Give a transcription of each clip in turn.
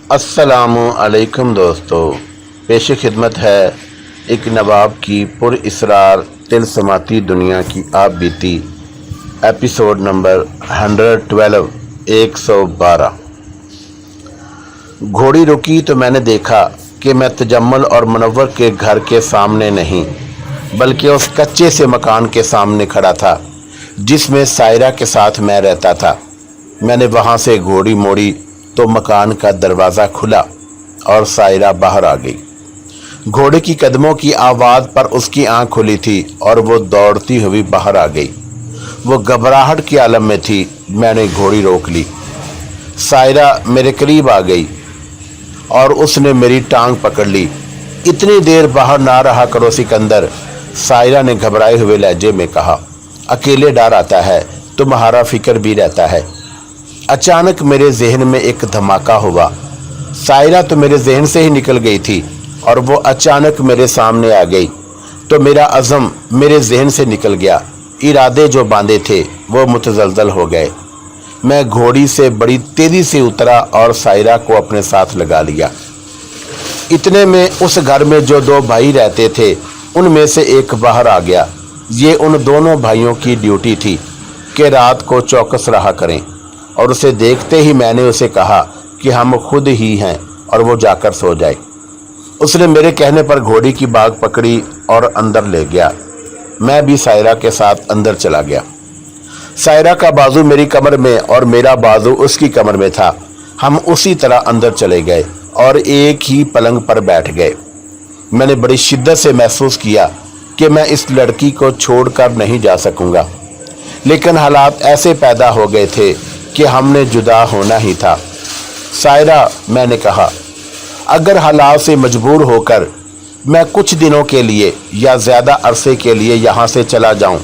अस्सलामु अलैकुम दोस्तों, पेश खिदमत है एक नवाब की पुरइसरार तिलस्माती दुनिया की आप बीती एपिसोड नंबर 112 112। घोड़ी रुकी तो मैंने देखा कि मैं तजम्मुल और मुनव्वर के घर के सामने नहीं बल्कि उस कच्चे से मकान के सामने खड़ा था जिसमें सायरा के साथ मैं रहता था। मैंने वहाँ से घोड़ी मोड़ी तो मकान का दरवाज़ा खुला और सायरा बाहर आ गई। घोड़े की कदमों की आवाज़ पर उसकी आंख खुली थी और वो दौड़ती हुई बाहर आ गई। वो घबराहट के आलम में थी। मैंने घोड़ी रोक ली। सायरा मेरे करीब आ गई और उसने मेरी टांग पकड़ ली। इतनी देर बाहर ना रहा करो सिकंदर, सायरा ने घबराए हुए लहजे में कहा। अकेले डर आता है, तुम्हारा फिक्र भी रहता है। अचानक मेरे जहन में एक धमाका हुआ। सायरा तो मेरे जहन से ही निकल गई थी और वो अचानक मेरे सामने आ गई तो मेरा अज़म मेरे जहन से निकल गया। इरादे जो बांधे थे वो मुतज़लज़ल हो गए। मैं घोड़ी से बड़ी तेज़ी से उतरा और सायरा को अपने साथ लगा लिया। इतने में उस घर में जो दो भाई रहते थे उनमें से एक बाहर आ गया। ये उन दोनों भाइयों की ड्यूटी थी कि रात को चौकस रहा करें और उसे देखते ही मैंने उसे कहा कि हम खुद ही हैं और वो जाकर सो जाए। उसने मेरे कहने पर घोड़ी की बाग पकड़ी और अंदर ले गया। मैं भी सायरा के साथ अंदर चला गया। सायरा का बाजू मेरी कमर में और मेरा बाजू उसकी कमर में था। हम उसी तरह अंदर चले गए और एक ही पलंग पर बैठ गए। मैंने बड़ी शिद्दत से महसूस किया कि मैं इस लड़की को छोड़कर नहीं जा सकूंगा, लेकिन हालात ऐसे पैदा हो गए थे कि हमने जुदा होना ही था। सायरा, मैंने कहा, अगर हालात से मजबूर होकर मैं कुछ दिनों के लिए या ज़्यादा अरसे के लिए यहाँ से चला जाऊँ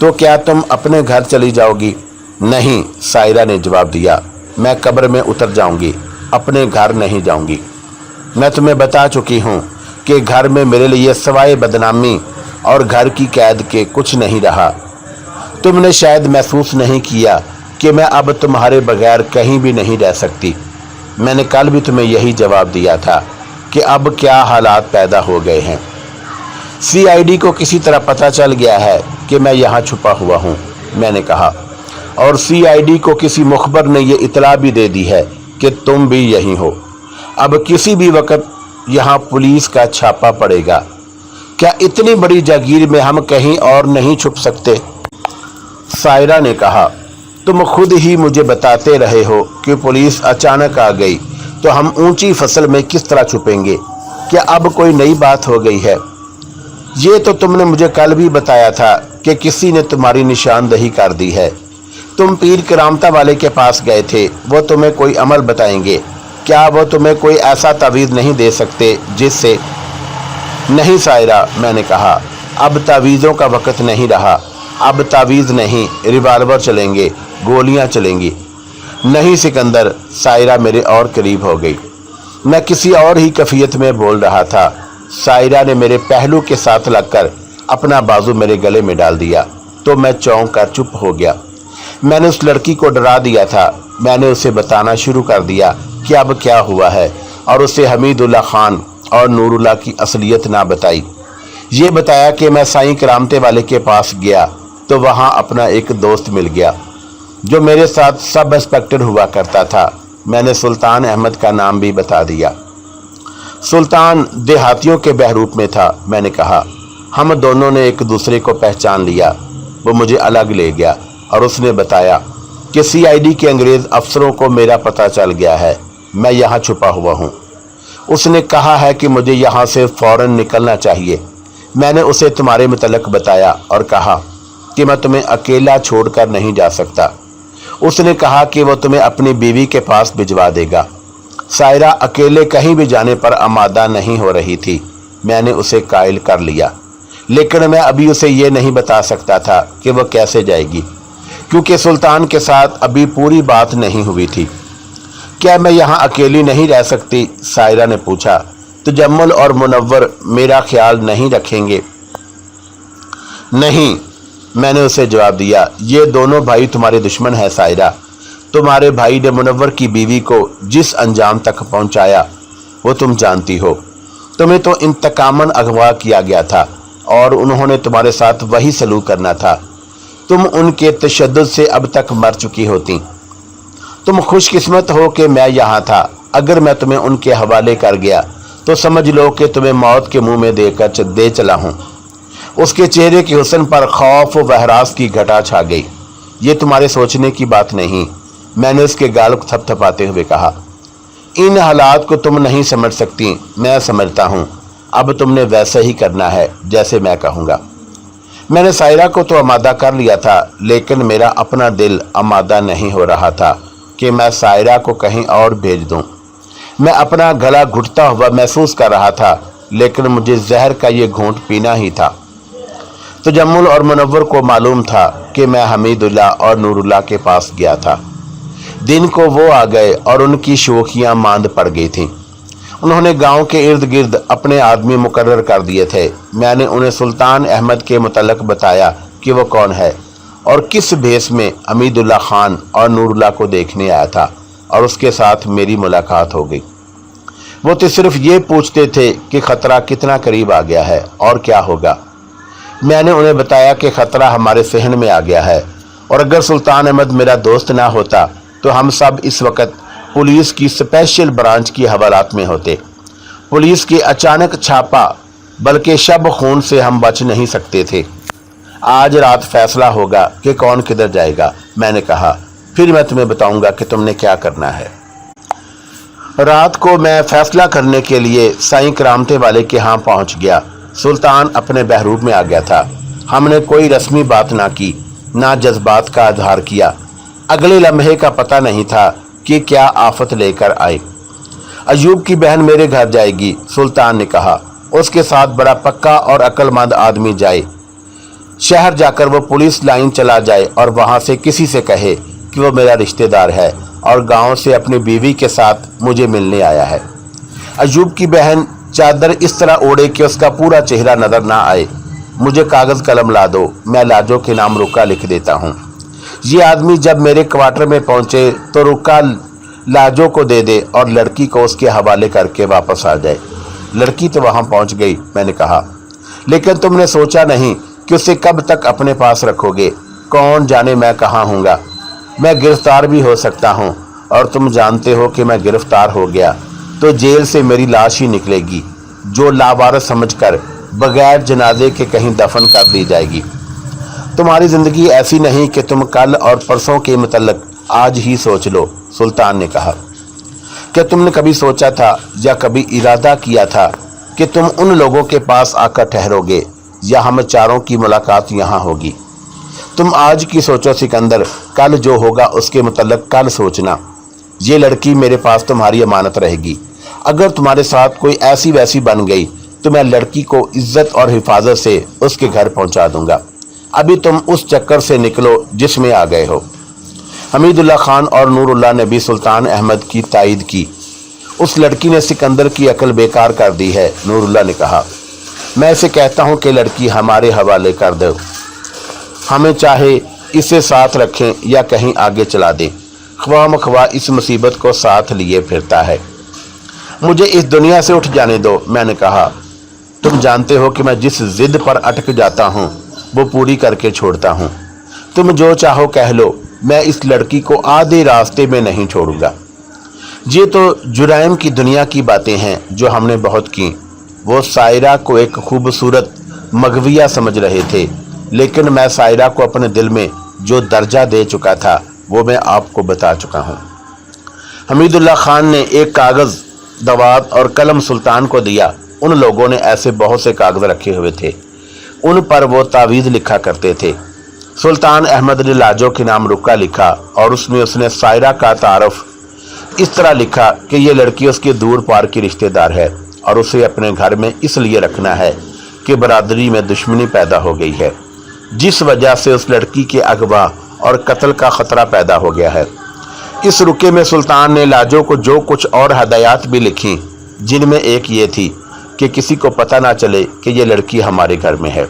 तो क्या तुम अपने घर चली जाओगी? नहीं, सायरा ने जवाब दिया, मैं कब्र में उतर जाऊँगी, अपने घर नहीं जाऊँगी। मैं तुम्हें बता चुकी हूँ कि घर में मेरे लिए सिवाय बदनामी और घर की कैद के कुछ नहीं रहा। तुमने शायद महसूस नहीं किया कि मैं अब तुम्हारे बगैर कहीं भी नहीं रह सकती। मैंने कल भी तुम्हें यही जवाब दिया था कि अब क्या हालात पैदा हो गए हैं। सीआईडी को किसी तरह पता चल गया है कि मैं यहाँ छुपा हुआ हूँ, मैंने कहा, और सीआईडी को किसी मुखबर ने ये इतला भी दे दी है कि तुम भी यहीं हो। अब किसी भी वक्त यहाँ पुलिस का छापा पड़ेगा। क्या इतनी बड़ी जागीर में हम कहीं और नहीं छुप सकते? सायरा ने कहा, तुम खुद ही मुझे बताते रहे हो कि पुलिस अचानक आ गई तो हम ऊंची फसल में किस तरह छुपेंगे। क्या अब कोई नई बात हो गई है? ये तो तुमने मुझे कल भी बताया था कि किसी ने तुम्हारी निशानदही कर दी है। तुम पीर करामता वाले के पास गए थे, वो तुम्हें कोई अमल बताएंगे। क्या वो तुम्हें कोई ऐसा तावीज़ नहीं दे सकते जिससे? नहीं सायरा, मैंने कहा, अब तावीज़ों का वक्त नहीं रहा। अब तावीज़ नहीं, रिवाल्वर चलेंगे, गोलियां चलेंगी। नहीं सिकंदर, सायरा मेरे और करीब हो गई। मैं किसी और ही कैफियत में बोल रहा था। सायरा ने मेरे पहलू के साथ लगकर अपना बाजू मेरे गले में डाल दिया तो मैं चौंक कर चुप हो गया। मैंने उस लड़की को डरा दिया था। मैंने उसे बताना शुरू कर दिया कि अब क्या हुआ है और उसे हमीदुल्लाह खान और नूरुल्लाह की असलियत ना बताई। ये बताया कि मैं साईं करामते वाले के पास गया तो वहाँ अपना एक दोस्त मिल गया जो मेरे साथ सब इंस्पेक्टर हुआ करता था। मैंने सुल्तान अहमद का नाम भी बता दिया। सुल्तान देहातियों के बहरूप में था। मैंने कहा, हम दोनों ने एक दूसरे को पहचान लिया। वो मुझे अलग ले गया और उसने बताया कि सीआईडी के अंग्रेज़ अफसरों को मेरा पता चल गया है, मैं यहाँ छुपा हुआ हूँ। उसने कहा है कि मुझे यहाँ से फ़ौरन निकलना चाहिए। मैंने उसे तुम्हारे मुतल्लिक़ बताया और कहा कि मैं तुम्हें अकेला छोड़कर नहीं जा सकता। उसने कहा कि वो तुम्हें अपनी बीवी के पास भिजवा देगा। सायरा अकेले कहीं भी जाने पर आमादा नहीं हो रही थी। मैंने उसे कायल कर लिया, लेकिन मैं अभी उसे ये नहीं बता सकता था कि वह कैसे जाएगी, क्योंकि सुल्तान के साथ अभी पूरी बात नहीं हुई थी। क्या मैं यहाँ अकेली नहीं रह सकती? सायरा ने पूछा। तजम्मुल और मुनव्वर मेरा ख्याल नहीं रखेंगे? नहीं, मैंने उसे जवाब दिया, ये दोनों भाई तुम्हारे दुश्मन हैं सायरा, तुम्हारे भाई ने मुनव्वर की बीवी को जिस अंजाम तक पहुंचाया वो तुम जानती हो। तुम्हें तो इंतकामन अगवा किया गया था और उन्होंने तुम्हारे साथ वही सलूक करना था। तुम उनके तशद्दुद से अब तक मर चुकी होती। तुम खुशकिस्मत हो कि मैं यहाँ था। अगर मैं तुम्हें उनके हवाले कर गया तो समझ लो कि तुम्हें मौत के मुंह में देकर दे चला हूँ। उसके चेहरे के हुस्न पर खौफ व हरास की घटा छा गई। ये तुम्हारे सोचने की बात नहीं, मैंने उसके गाल को थपथपाते हुए कहा। इन हालात को तुम नहीं समझ सकती, मैं समझता हूँ। अब तुमने वैसा ही करना है जैसे मैं कहूँगा। मैंने सायरा को तो आमादा कर लिया था, लेकिन मेरा अपना दिल आमादा नहीं हो रहा था कि मैं सायरा को कहीं और भेज दूँ। मैं अपना गला घुटता हुआ महसूस कर रहा था, लेकिन मुझे जहर का ये घूंट पीना ही था। तजम्मुल और मुनव्वर को मालूम था कि मैं हमीदुल्लाह और नूरुल्लाह के पास गया था। दिन को वो आ गए और उनकी शोखियाँ मांद पड़ गई थीं। उन्होंने गांव के इर्द गिर्द अपने आदमी मुकर्रर कर दिए थे। मैंने उन्हें सुल्तान अहमद के मुतल्लक बताया कि वो कौन है और किस भेस में हमीदुल्लाह खान और नूरुल्लाह को देखने आया था, और उसके साथ मेरी मुलाकात हो गई। वो तो सिर्फ ये पूछते थे कि ख़तरा कितना करीब आ गया है और क्या होगा। मैंने उन्हें बताया कि ख़तरा हमारे सहन में आ गया है, और अगर सुल्तान अहमद मेरा दोस्त ना होता तो हम सब इस वक्त पुलिस की स्पेशल ब्रांच की हवालात में होते। पुलिस के अचानक छापा बल्कि शब खून से हम बच नहीं सकते थे। आज रात फैसला होगा कि कौन किधर जाएगा। मैंने कहा, फिर मैं तुम्हें बताऊंगा कि तुमने क्या करना है। रात को मैं फैसला करने के लिए साईं करामते वाले के यहाँ पहुँच गया। सुल्तान अपने बहरूप में आ गया था। हमने कोई रस्मी बात ना की, ना जज्बात का इजहार किया। अगले लम्हे का पता नहीं था कि क्या आफत लेकर आए। अयूब की बहन मेरे घर जाएगी, सुल्तान ने कहा। उसके साथ बड़ा पक्का और अक्लमंद आदमी जाए। शहर जाकर वो पुलिस लाइन चला जाए और वहाँ से किसी से कहे कि वो मेरा रिश्तेदार है और गांव से अपनी बीवी के साथ मुझे मिलने आया है। अयूब की बहन चादर इस तरह ओढ़े कि उसका पूरा चेहरा नजर ना आए। मुझे कागज़ कलम ला दो, मैं लाजो के नाम रुका लिख देता हूँ। ये आदमी जब मेरे क्वार्टर में पहुंचे तो रुका लाजो को दे दे और लड़की को उसके हवाले करके वापस आ जाए। लड़की तो वहां पहुंच गई, मैंने कहा, लेकिन तुमने सोचा नहीं कि उसे कब तक अपने पास रखोगे। कौन जाने मैं कहाँ हूँगा। मैं गिरफ्तार भी हो सकता हूँ, और तुम जानते हो कि मैं गिरफ्तार हो गया तो जेल से मेरी लाश ही निकलेगी, जो लावारिस समझकर बगैर जनाजे के कहीं दफन कर दी जाएगी। तुम्हारी ज़िंदगी ऐसी नहीं कि तुम कल और परसों के मुतल्लक आज ही सोच लो, सुल्तान ने कहा। क्या तुमने कभी सोचा था या कभी इरादा किया था कि तुम उन लोगों के पास आकर ठहरोगे या हम चारों की मुलाकात यहाँ होगी? तुम आज की सोचो सिकंदर, कल जो होगा उसके मुतल्लक कल सोचना। ये लड़की मेरे पास तुम्हारी अमानत रहेगी। अगर तुम्हारे साथ कोई ऐसी वैसी बन गई तो मैं लड़की को इज्जत और हिफाजत से उसके घर पहुँचा दूँगा। अभी तुम उस चक्कर से निकलो जिसमें आ गए हो। हमीदुल्लाह खान और नूरुल्लाह ने भी सुल्तान अहमद की तायद की। उस लड़की ने सिकंदर की अकल बेकार कर दी है, नूरुल्लाह ने कहा। मैं इसे कहता हूँ कि लड़की हमारे हवाले कर दो, हमें चाहे इसे साथ रखें या कहीं आगे चला दें। ख्वाह मख्वाह इस मुसीबत को साथ लिए फिरता है। मुझे इस दुनिया से उठ जाने दो, मैंने कहा। तुम जानते हो कि मैं जिस जिद पर अटक जाता हूँ वो पूरी करके छोड़ता हूँ। तुम जो चाहो कह लो, मैं इस लड़की को आधे रास्ते में नहीं छोड़ूंगा। ये तो जुराइम की दुनिया की बातें हैं जो हमने बहुत की। वो सायरा को एक खूबसूरत मगविया समझ रहे थे, लेकिन मैं सायरा को अपने दिल में जो दर्जा दे चुका था वो मैं आपको बता चुका हूँ। हमीदुल्लाह खान ने एक कागज़, दवात और कलम सुल्तान को दिया। उन लोगों ने ऐसे बहुत से कागज़ रखे हुए थे, उन पर वो तावीज़ लिखा करते थे। सुल्तान अहमद ने लाजो के नाम रुका लिखा और उसमें उसने सायरा का तारफ़ इस तरह लिखा कि ये लड़की उसके दूर पार की रिश्तेदार है और उसे अपने घर में इसलिए रखना है कि बरादरी में दुश्मनी पैदा हो गई है, जिस वजह से उस लड़की के अगवा और कत्ल का ख़तरा पैदा हो गया है। इस रुके में सुल्तान ने लाजो को जो कुछ और हदायत भी लिखी, जिनमें एक ये थी कि किसी को पता ना चले कि ये लड़की हमारे घर में है।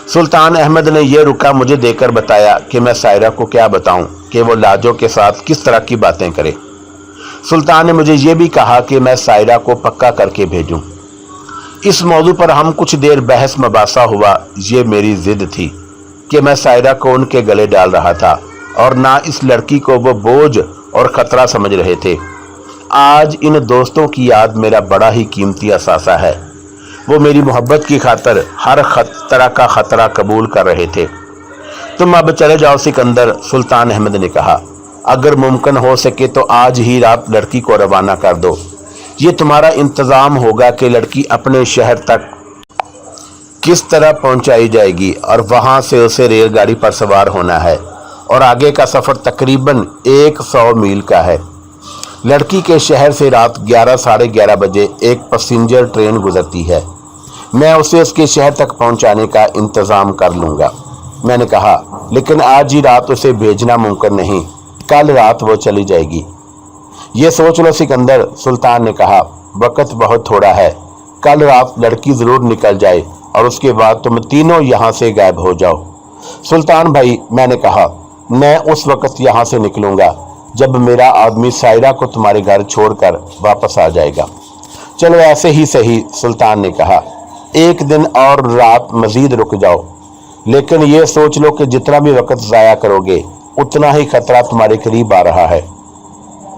सुल्तान अहमद ने यह रुका मुझे देकर बताया कि मैं सायरा को क्या बताऊं कि वो लाजो के साथ किस तरह की बातें करे। सुल्तान ने मुझे ये भी कहा कि मैं सायरा को पक्का करके भेजूं। इस मौजू पर हम कुछ देर बहस मबासा हुआ। ये मेरी जिद थी कि मैं सायरा को उनके गले डाल रहा था और ना इस लड़की को वो बोझ और खतरा समझ रहे थे। आज इन दोस्तों की याद मेरा बड़ा ही कीमती असासा है। वो मेरी मोहब्बत की खातिर हर तरह का खतरा कबूल कर रहे थे। तुम अब चले जाओ सिकंदर, सुल्तान अहमद ने कहा। अगर मुमकिन हो सके तो आज ही रात लड़की को रवाना कर दो। ये तुम्हारा इंतज़ाम होगा कि लड़की अपने शहर तक किस तरह पहुंचाई जाएगी और वहां से उसे रेलगाड़ी पर सवार होना है और आगे का सफ़र तकरीबन 100 मील का है। लड़की के शहर से रात 11 साढ़े 11 बजे एक पैसेंजर ट्रेन गुजरती है। मैं उसे उसके शहर तक पहुंचाने का इंतज़ाम कर लूँगा। मैंने कहा, लेकिन आज ही रात उसे भेजना मुमकिन नहीं, कल रात वो चली जाएगी। ये सोच लो सिकंदर, सुल्तान ने कहा। वक्त बहुत थोड़ा है, कल रात लड़की ज़रूर निकल जाए और उसके बाद तुम तीनों यहाँ से गायब हो जाओ। सुल्तान भाई, मैंने कहा, मैं उस वक्त यहाँ से निकलूँगा जब मेरा आदमी सायरा को तुम्हारे घर छोड़कर वापस आ जाएगा। चलो ऐसे ही सही, सुल्तान ने कहा। एक दिन और रात मजीद रुक जाओ, लेकिन ये सोच लो कि जितना भी वक्त ज़ाया करोगे उतना ही खतरा तुम्हारे करीब आ रहा है।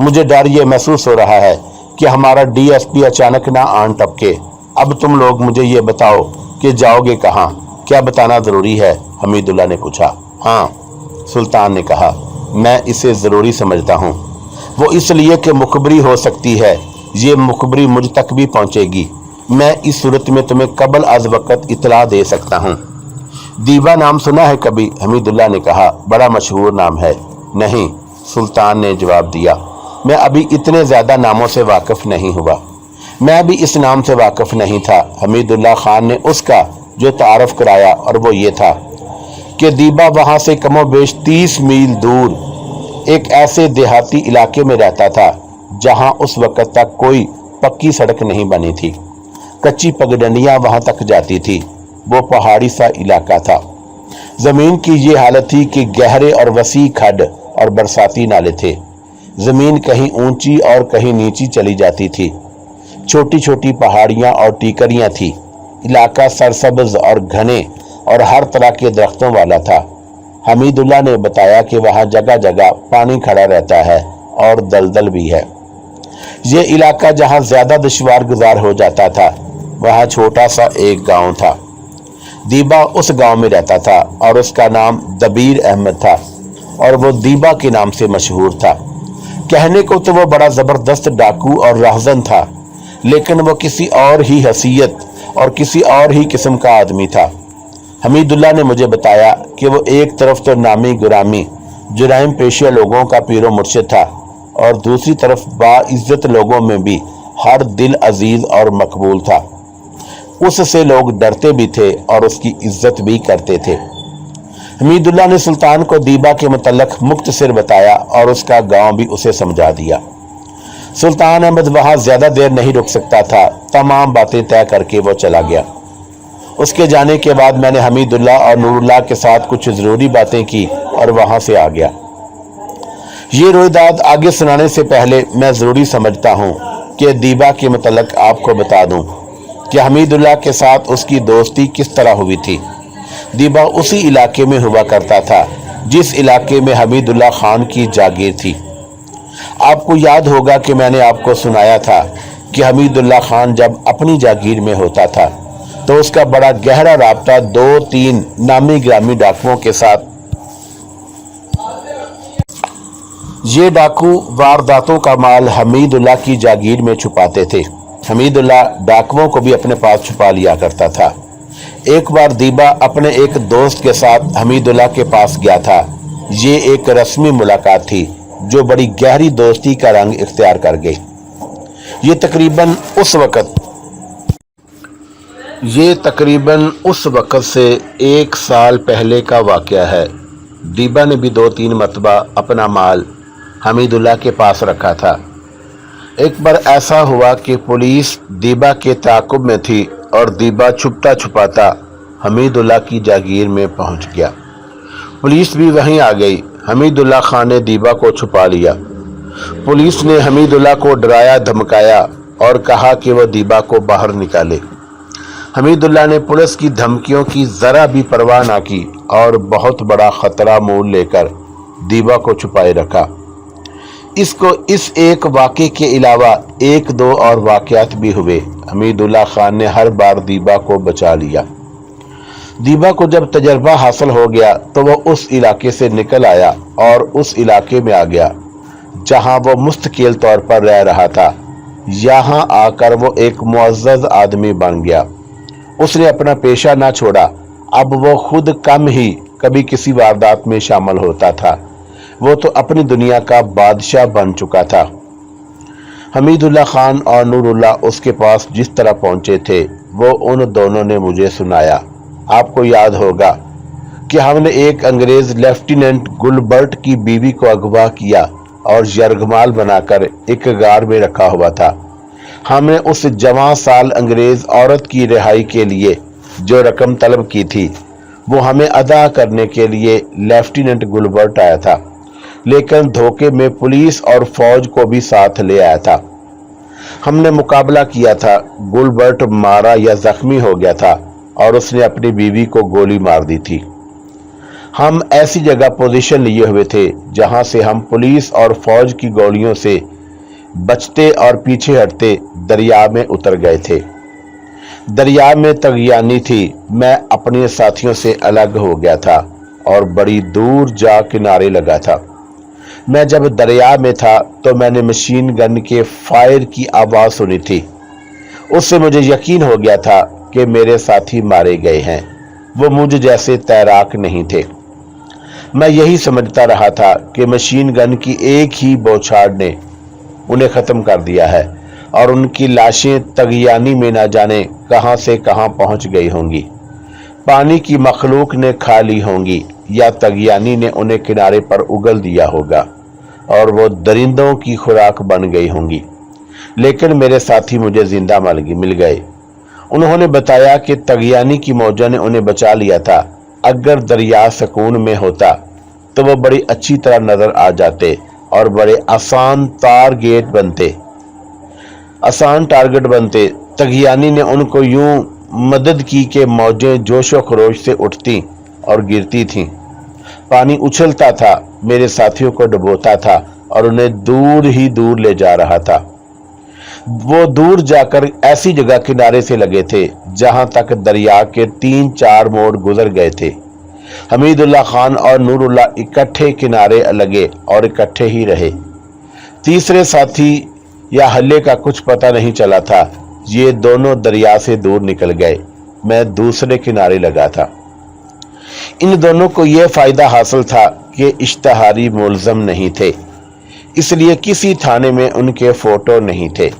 मुझे डर ये महसूस हो रहा है कि हमारा डीएसपी अचानक ना आन टपके। अब तुम लोग मुझे ये बताओ कि जाओगे कहाँ? क्या बताना ज़रूरी है? हमीदुल्लाह ने पूछा। हाँ, सुल्तान ने कहा, मैं इसे ज़रूरी समझता हूँ। वो इसलिए कि मुखबरी हो सकती है, ये मुखबरी मुझ तक भी पहुँचेगी। मैं इस सूरत में तुम्हें कबल अज वक़्त इतला दे सकता हूँ। दीबा नाम सुना है कभी? हमीदुल्लाह ने कहा। बड़ा मशहूर नाम है। नहीं, सुल्तान ने जवाब दिया, मैं अभी इतने ज़्यादा नामों से वाकिफ़ नहीं हुआ। मैं भी इस नाम से वाकिफ़ नहीं था। हमीदुल्लाह खान ने उसका जो तारफ़ कराया और वो ये था कि दीबा वहाँ से कमोबेश 30 मील दूर एक ऐसे देहाती इलाके में रहता था जहाँ उस वक़्त तक कोई पक्की सड़क नहीं बनी थी। कच्ची पगडंडियाँ वहाँ तक जाती थी। वो पहाड़ी सा इलाका था। ज़मीन की ये हालत थी कि गहरे और वसी खड्ड और बरसाती नाले थे। ज़मीन कहीं ऊंची और कहीं नीची चली जाती थी। छोटी छोटी पहाड़ियाँ और टीकरियाँ थी। इलाका सरसब्ज और घने और हर तरह के दरख्तों वाला था। हमीदुल्लाह ने बताया कि वहाँ जगह जगह पानी खड़ा रहता है और दलदल भी है। ये इलाका जहाँ ज़्यादा दुश्वार गुजार हो जाता था, वहाँ छोटा सा एक गांव था। दीबा उस गांव में रहता था और उसका नाम दबीर अहमद था और वो दीबा के नाम से मशहूर था। कहने को तो वो बड़ा ज़बरदस्त डाकू और राहज़न था, लेकिन वो किसी और ही हैसियत और किसी और ही किस्म का आदमी था। हमीदुल्लाह ने मुझे बताया कि वो एक तरफ तो नामी गुरामी जुराइम पेशे लोगों का पीरो मुर्शिद था और दूसरी तरफ बाइज्जत लोगों में भी हर दिल अजीज और मकबूल था। उससे लोग डरते भी थे और उसकी इज्जत भी करते थे। हमीदुल्लाह ने सुल्तान को दीबा के मुतल्लक मुख्तसर बताया और उसका गांव भी उसे समझा दिया। सुल्तान अहमद वहाँ ज़्यादा देर नहीं रुक सकता था। तमाम बातें तय करके वो चला गया। उसके जाने के बाद मैंने हमीदुल्लाह और नूरुल्लाह के साथ कुछ ज़रूरी बातें की और वहाँ से आ गया। ये रोयदाद आगे सुनाने से पहले मैं ज़रूरी समझता हूँ कि दीबा के मुतल्लक आपको बता दूँ कि हमीदुल्लाह के साथ उसकी दोस्ती किस तरह हुई थी। दीबा उसी इलाके में हुआ करता था जिस इलाके में हमीदुल्लाह खान की जागीर थी। आपको याद होगा कि मैंने आपको सुनाया था कि हमीदुल्लाह खान जब अपनी जागीर में होता था तो उसका बड़ा गहरा राब्ता 2-3 नामी ग्रामी डाकुओं के साथ। ये डाकू वारदातों का माल हमीदुल्लाह की जागीर में छुपाते थे। हमीदुल्लाह डाकुओं को भी अपने पास छुपा लिया करता था। एक बार दीबा अपने एक दोस्त के साथ हमीदुल्लाह के पास गया था। ये एक रस्मी मुलाकात थी जो बड़ी गहरी दोस्ती का रंग इख्तियार कर गई। ये तकरीबन उस वक़्त से 1 साल पहले का वाक़या है। दीबा ने भी 2-3 मरतबा अपना माल हमीदुल्लाह के पास रखा था। एक बार ऐसा हुआ कि पुलिस दीबा के ताक़ुब में थी और दीबा छुपता छुपाता हमीदुल्लाह की जागीर में पहुंच गया। पुलिस भी वहीं आ गई। हमीदुल्लाह खान ने दीबा को छुपा लिया। पुलिस ने हमीदुल्लाह को डराया धमकाया और कहा कि वह दीबा को बाहर निकाले। हमीदुल्लाह ने पुलिस की धमकियों की जरा भी परवाह ना की और बहुत बड़ा खतरा मोल लेकर दीबा को छुपाए रखा। इस एक वाक़े के अलावा एक दो और वाक़यात भी हुए। हमीदुल्लाह खान ने हर बार दीबा को बचा लिया। दीबा को जब तजर्बा हासिल हो गया तो वह उस इलाके से निकल आया और उस इलाके में आ गया जहां वो मुस्तकिल तौर पर रह रहा था। यहां आकर वो एक मुअज़्ज़ज़ आदमी बन गया। उसने अपना पेशा ना छोड़ा। अब वो खुद कम ही कभी किसी वारदात में शामिल होता था। वो तो अपनी दुनिया का बादशाह बन चुका था। हमीदुल्लाह खान और नूरुल्लाह उसके पास जिस तरह पहुंचे थे वो उन दोनों ने मुझे सुनाया। आपको याद होगा कि हमने एक अंग्रेज लेफ्टिनेंट गुलबर्ट की बीवी को अगवा किया और यरगमाल बनाकर एक गार में रखा हुआ था। हमने उस जवां साल अंग्रेज औरत की रिहाई के लिए जो रकम तलब की थी वो हमें अदा करने के लिए लेफ्टिनेंट गुलबर्ट आया था, लेकिन धोखे में पुलिस और फौज को भी साथ ले आया था। हमने मुकाबला किया था। गुलबर्ट मारा या जख्मी हो गया था और उसने अपनी बीवी को गोली मार दी थी। हम ऐसी जगह पोजीशन लिए हुए थे जहां से हम पुलिस और फौज की गोलियों से बचते और पीछे हटते दरिया में उतर गए थे। दरिया में तगयानी थी। मैं अपने साथियों से अलग हो गया था और बड़ी दूर जा किनारे लगा था। मैं जब दरिया में था तो मैंने मशीन गन के फायर की आवाज़ सुनी थी। उससे मुझे यकीन हो गया था कि मेरे साथी मारे गए हैं। वो मुझ जैसे तैराक नहीं थे। मैं यही समझता रहा था कि मशीन गन की एक ही बौछार ने उन्हें ख़त्म कर दिया है और उनकी लाशें तगयानी में न जाने कहां से कहां पहुंच गई होंगी। पानी की मखलूक ने खा ली होंगी या तगयानी ने उन्हें किनारे पर उगल दिया होगा और वो दरिंदों की खुराक बन गई होंगी। लेकिन मेरे साथी मुझे जिंदा मिल गए। उन्होंने बताया कि तगयानी की मौजा ने उन्हें बचा लिया था। अगर दरिया सुकून में होता तो वो बड़ी अच्छी तरह नजर आ जाते और बड़े आसान टारगेट बनते। तगयानी ने उनको यूं मदद की कि मौजें जोशो खरोश से उठती और गिरती थीं। पानी उछलता था, मेरे साथियों को डुबोता था और उन्हें दूर ही दूर ले जा रहा था। वो दूर जाकर ऐसी जगह किनारे से लगे थे जहां तक दरिया के 3-4 मोड़ गुजर गए थे। हमीदुल्लाह खान और नूरुल्लाह इकट्ठे किनारे लगे और इकट्ठे ही रहे। तीसरे साथी या हल्ले का कुछ पता नहीं चला था। ये दोनों दरिया से दूर निकल गए। मैं दूसरे किनारे लगा था। इन दोनों को यह फायदा हासिल था कि इश्तहारी मुलजम नहीं थे, इसलिए किसी थाने में उनके फोटो नहीं थे।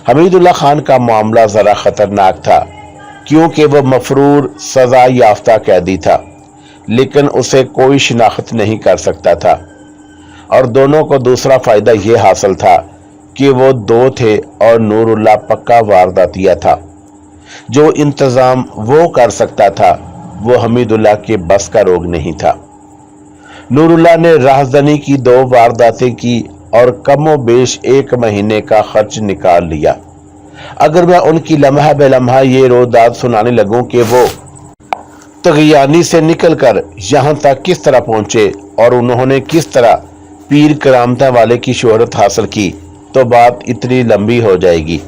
हमीदुल्लाह खान का मामला जरा खतरनाक था क्योंकि वह मफरूर सजा याफ्ता कैदी था, लेकिन उसे कोई शिनाख्त नहीं कर सकता था। और दोनों को दूसरा फायदा यह हासिल था कि वो दो थे और नूरुल्लाह पक्का वारदातिया था। जो इंतजाम वो कर सकता था वो हमीदुल्लाह के बस का रोग नहीं था। नूरुल्लाह ने राहज़नी की 2 वारदातें की और कमो बेश 1 महीने का खर्च निकाल लिया। अगर मैं उनकी लम्हा बेलम्हा ये रोदाद सुनाने लगूं कि वो तगयानी से निकलकर यहाँ तक किस तरह पहुंचे और उन्होंने किस तरह पीर करामता वाले की शोहरत हासिल की, तो बात इतनी लंबी हो जाएगी।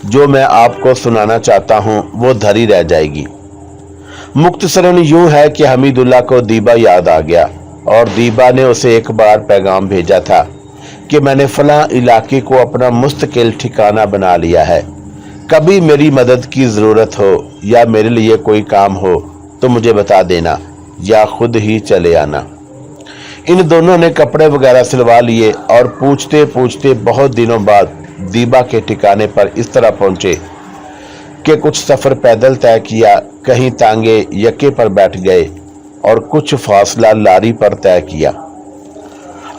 जो मैं आपको सुनाना चाहता हूँ वो धरी रह जाएगी। मुख्तसरन यूं है कि हमीदुल्लाह को दीबा याद आ गया और दीबा ने उसे एक बार पैगाम भेजा था कि मैंने फलां इलाके को अपना मुस्तकिल ठिकाना बना लिया है। कभी मेरी मदद की ज़रूरत हो या मेरे लिए कोई काम हो तो मुझे बता देना या खुद ही चले आना। इन दोनों ने कपड़े वगैरह सिलवा लिए और पूछते पूछते बहुत दिनों बाद दीबा के ठिकाने पर इस तरह पहुंचे कि कुछ सफ़र पैदल तय किया, कहीं तांगे यके पर बैठ गए और कुछ फासला लारी पर तय किया।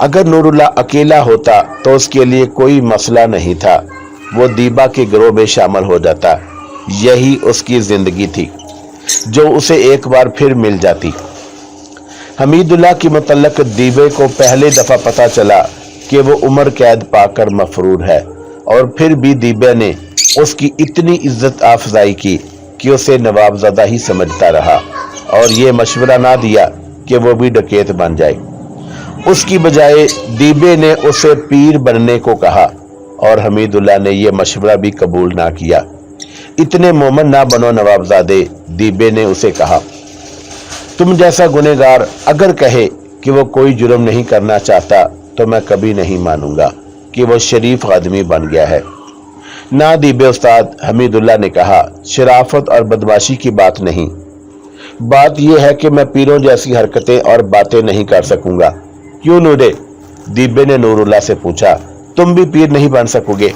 अगर नूरुल्लाह अकेला होता तो उसके लिए कोई मसला नहीं था, वो दीबा के गिरोह में शामिल हो जाता। यही उसकी जिंदगी थी जो उसे एक बार फिर मिल जाती। हमीदुल्लाह की मुतल्लक दीबे को पहली दफा पता चला कि वो उम्र कैद पाकर मफरूर है, और फिर भी दीबे ने उसकी इतनी इज्जत अफजाई की कि उसे नवाबजादा ही समझता रहा और ये मशवरा ना दिया कि वो भी डकैत बन जाए। उसकी बजाय दीबे ने उसे पीर बनने को कहा और हमीदुल्लाह ने यह मशवरा भी कबूल ना किया। इतने मोमन ना बनो नवाबजादे, दीबे ने उसे कहा। तुम जैसा गुनहगार अगर कहे कि वो कोई जुर्म नहीं करना चाहता तो मैं कभी नहीं मानूंगा कि वो शरीफ आदमी बन गया है। ना दीबे उस्ताद, हमीदुल्लाह ने कहा, शराफत और बदमाशी की बात नहीं, बात यह है कि मैं पीरों जैसी हरकतें और बातें नहीं कर सकूंगा। क्यों नूरे? दीबे ने नूरुल्लाह से पूछा। तुम भी पीर नहीं बन सकोगे?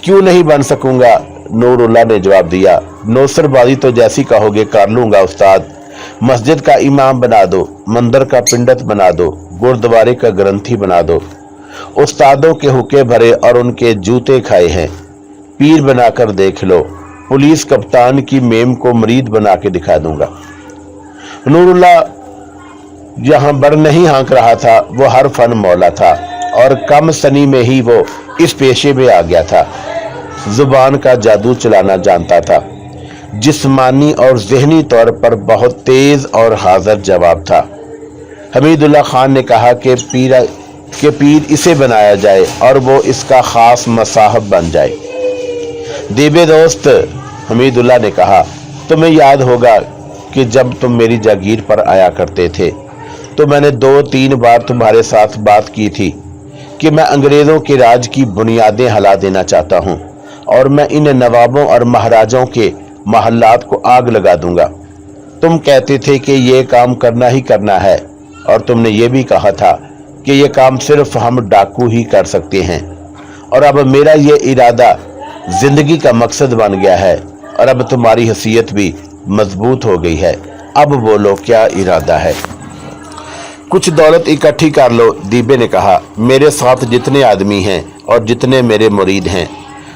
क्यों नहीं बन सकूंगा? नूरुल्लाह ने जवाब दिया। नौसरबाजी तो जैसी कहोगे कर लूंगा उस्ताद। मस्जिद का इमाम बना दो, मंदिर का पिंडत बना दो, गुरुद्वारे का ग्रंथी बना दो। उस्तादों के हुक्के भरे और उनके जूते खाए हैं, पीर बनाकर देख लो। पुलिस कप्तान की मेम को मरीद बना के दिखा दूंगा। नूरुल्लाह जहां बर नहीं हाँक रहा था वो हर फन मौला था और कम सनी में ही वो इस पेशे में आ गया था। जुबान का जादू चलाना जानता था। जिस्मानी और जहनी तौर पर बहुत तेज और हाजिर जवाब था। हमीदुल्लाह खान ने कहा कि पीर इसे बनाया जाए और वो इसका खास मसाहब बन जाए। दीबे दोस्त, हमीदुल्लाह ने कहा, तुम्हें याद होगा कि जब तुम मेरी जागीर पर आया करते थे तो मैंने 2-3 बार तुम्हारे साथ बात की थी कि मैं अंग्रेजों के राज की बुनियादें हिला देना चाहता हूं और मैं इन नवाबों और महाराजाओं के महल्लात को आग लगा दूंगा। तुम कहते थे कि ये काम करना ही करना है और तुमने ये भी कहा था कि ये काम सिर्फ हम डाकू ही कर सकते हैं। और अब मेरा ये इरादा जिंदगी का मकसद बन गया है और अब तुम्हारी हैसियत भी मजबूत हो गई है। अब बोलो क्या इरादा है? कुछ दौलत इकट्ठी कर लो, दीबे ने कहा। मेरे साथ जितने आदमी हैं और जितने मेरे मुरीद हैं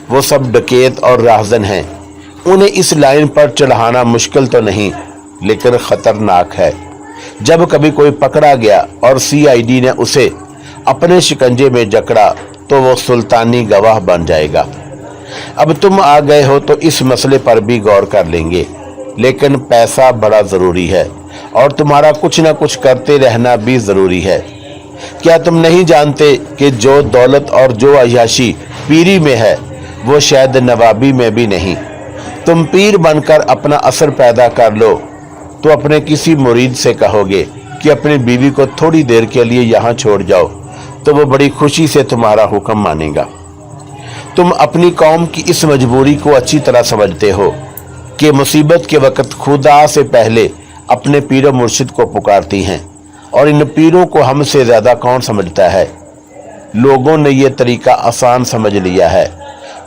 वो सब डकैत और राहजन हैं। उन्हें इस लाइन पर चढ़ाना मुश्किल तो नहीं लेकिन खतरनाक है। जब कभी कोई पकड़ा गया और CID ने उसे अपने शिकंजे में जकड़ा तो वो सुल्तानी गवाह बन जाएगा। अब तुम आ गए हो तो इस मसले पर भी गौर कर लेंगे, लेकिन पैसा बड़ा जरूरी है और तुम्हारा कुछ ना कुछ करते रहना भी जरूरी है। क्या तुम नहीं जानते कि जो दौलत और जो अय्याशी पीरी में है वो शायद नवाबी में भी नहीं। तुम पीर बनकर अपना असर पैदा कर लो तो अपने किसी मुरीद से कहोगे कि अपनी बीवी को थोड़ी देर के लिए यहाँ छोड़ जाओ तो वो बड़ी खुशी से तुम्हारा हुक्म मानेगा। तुम अपनी कौम की इस मजबूरी को अच्छी तरह समझते हो कि मुसीबत के वक्त खुदा से पहले अपने पीरों मुर्शिद को पुकारती हैं और इन पीरों को हमसे ज्यादा कौन समझता है। लोगों ने ये तरीका आसान समझ लिया है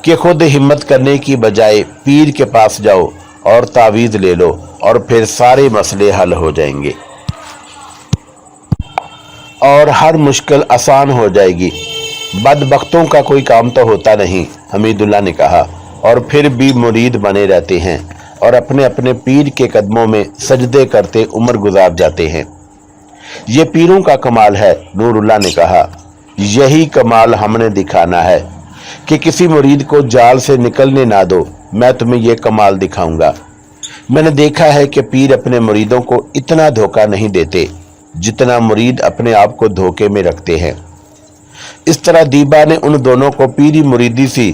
कि खुद हिम्मत करने की बजाय पीर के पास जाओ और तावीज़ ले लो और फिर सारे मसले हल हो जाएंगे और हर मुश्किल आसान हो जाएगी। बदबख्तों का कोई काम तो होता नहीं, हमीदुल्लाह ने कहा, और फिर भी मुरीद बने रहते हैं और अपने अपने पीर के कदमों में सजदे करते उम्र गुजार जाते हैं। ये पीरों का कमाल है, नूरुल्लाह ने कहा। यही कमाल हमने दिखाना है कि किसी मुरीद को जाल से निकलने ना दो। मैं तुम्हें यह कमाल दिखाऊंगा। मैंने देखा है कि पीर अपने मुरीदों को इतना धोखा नहीं देते जितना मुरीद अपने आप को धोखे में रखते हैं। इस तरह दीबा ने उन दोनों को पीरी मुरीदी सी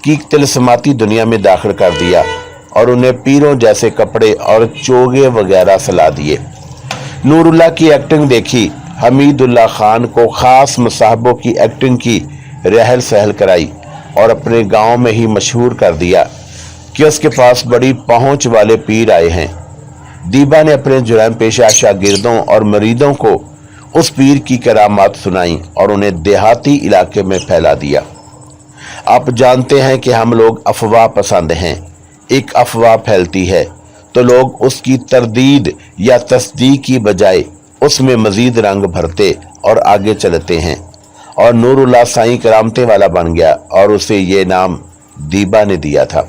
की तिलस्माती दुनिया में दाखिल कर दिया और उन्हें पीरों जैसे कपड़े और चोगे वगैरह सला दिए। नूरुल्लाह की एक्टिंग देखी, हमीदुल्लाह खान को खास मुसाहबों की एक्टिंग की रहल सहल कराई और अपने गांव में ही मशहूर कर दिया कि उसके पास बड़ी पहुंच वाले पीर आए हैं। दीबा ने अपने जुर्म पेशा शागिर्दों और मरीदों को उस पीर की करामात सुनाई और उन्हें देहाती इलाके में फैला दिया। आप जानते हैं कि हम लोग अफवाह पसंद हैं। एक अफवाह फैलती है तो लोग उसकी तरदीद या तस्दीक की बजाय उसमें मजीद रंग भरते और आगे चलते हैं और नूरुल्लाह साईं करामते वाला बन गया और उसे ये नाम दीबा ने दिया था।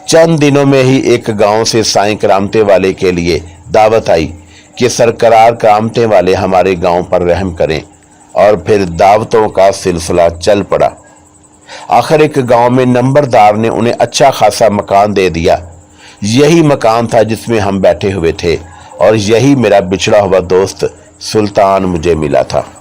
चंद दिनों में ही एक गांव से साईं करामते वाले के लिए दावत आई। کہ सरकार कामते वाले हमारे गांव पर रहम करें। और फिर दावतों का सिलसिला चल पड़ा। आखिर एक गांव में नंबरदार ने उन्हें अच्छा खासा मकान दे दिया। यही मकान था जिसमें हम बैठे हुए थे और यही मेरा बिछड़ा हुआ दोस्त सुल्तान मुझे मिला था।